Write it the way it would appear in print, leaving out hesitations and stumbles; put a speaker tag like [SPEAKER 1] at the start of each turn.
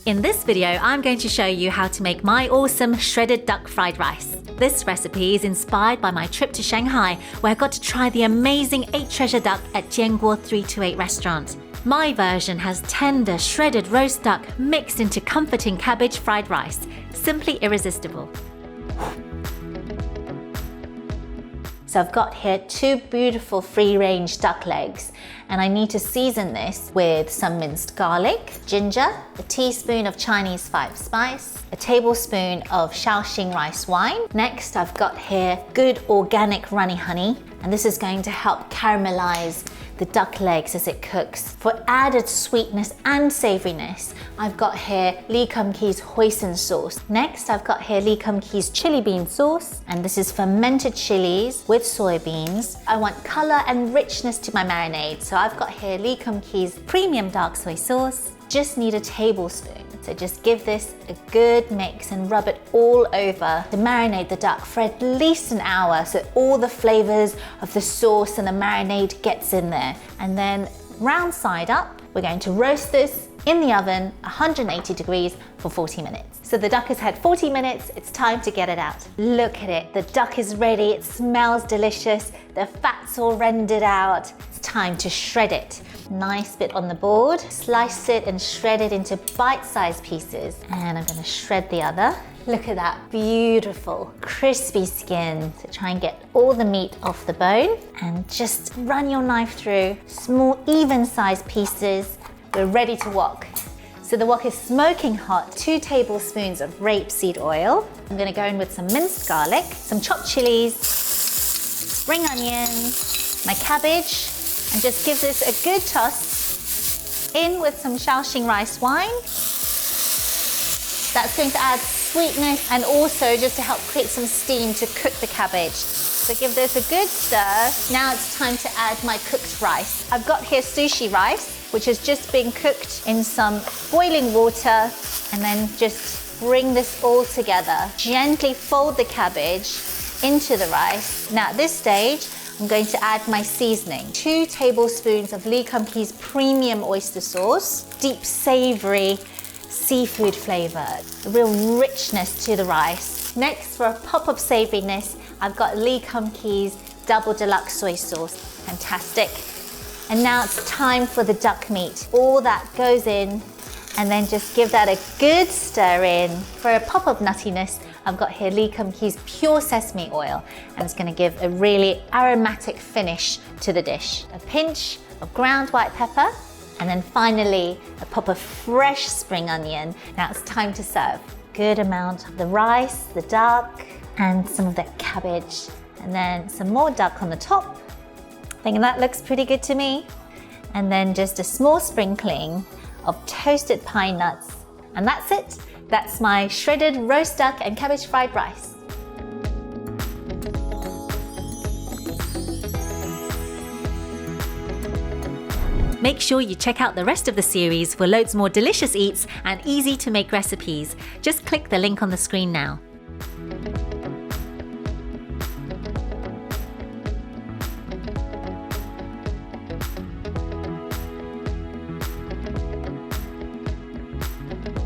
[SPEAKER 1] In this video, I'm going to show you how to make my awesome shredded duck fried rice. This recipe is inspired by my trip to Shanghai, where I got to try the amazing 8 treasure duck at Jianguo 328 restaurant. My version has tender, shredded roast duck mixed into comforting cabbage fried rice. Simply irresistible. So I've got here 2 beautiful free-range duck legs, and I need to season this with some minced garlic, ginger, a teaspoon of Chinese 5 spice, a tablespoon of Shaoxing rice wine. Next, I've got here good organic runny honey, and this is going to help caramelize the duck legs as it cooks. For added sweetness and savouriness, I've got here Kum Kee's hoisin sauce. Next, I've got here Kum Kee's chili bean sauce, and this is fermented chilies with soybeans. I want colour and richness to my marinade, so I've got here Kum Kee's premium dark soy sauce. Just need a tablespoon. So just give this a good mix and rub it all over to marinate the duck for at least an hour so all the flavors of the sauce and the marinade gets in there. And then round side up, we're going to roast this in the oven, 180 degrees for 40 minutes. So the duck has had 40 minutes, it's time to get it out. Look at it, the duck is ready, it smells delicious, the fat's all rendered out. It's time to shred it. Nice bit on the board, slice it and shred it into bite-sized pieces. And I'm gonna shred the other. Look at that beautiful, crispy skin. So try and get all the meat off the bone and just run your knife through small, even-sized pieces. We're ready to wok. So the wok is smoking hot, 2 tablespoons of rapeseed oil. I'm gonna go in with some minced garlic, some chopped chilies, spring onion, my cabbage, and just give this a good toss in with some Shaoxing rice wine. That's going to add sweetness and also just to help create some steam to cook the cabbage. So give this a good stir. Now it's time to add my cooked rice. I've got here sushi rice, which has just been cooked in some boiling water, and then just bring this all together. Gently fold the cabbage into the rice. Now at this stage, I'm going to add my seasoning. 2 tablespoons of Kum Kee's premium oyster sauce, deep savory seafood flavor, a real richness to the rice. Next, for a pop of savouriness, I've got Kum Kee's double deluxe soy sauce. Fantastic. And now it's time for the duck meat. All that goes in, and then just give that a good stir in. For a pop of nuttiness, I've got here Kum Kee's pure sesame oil, and it's going to give a really aromatic finish to the dish. A pinch of ground white pepper, and then finally a pop of fresh spring onion. Now it's time to serve. Good amount of the rice, the duck, and some of the cabbage, and then some more duck on the top. Thinking that looks pretty good to me. And then just a small sprinkling of toasted pine nuts. And that's it. That's my shredded roast duck and cabbage fried rice. Make sure you check out the rest of the series for loads more delicious eats and easy to make recipes. Just click the link on the screen now.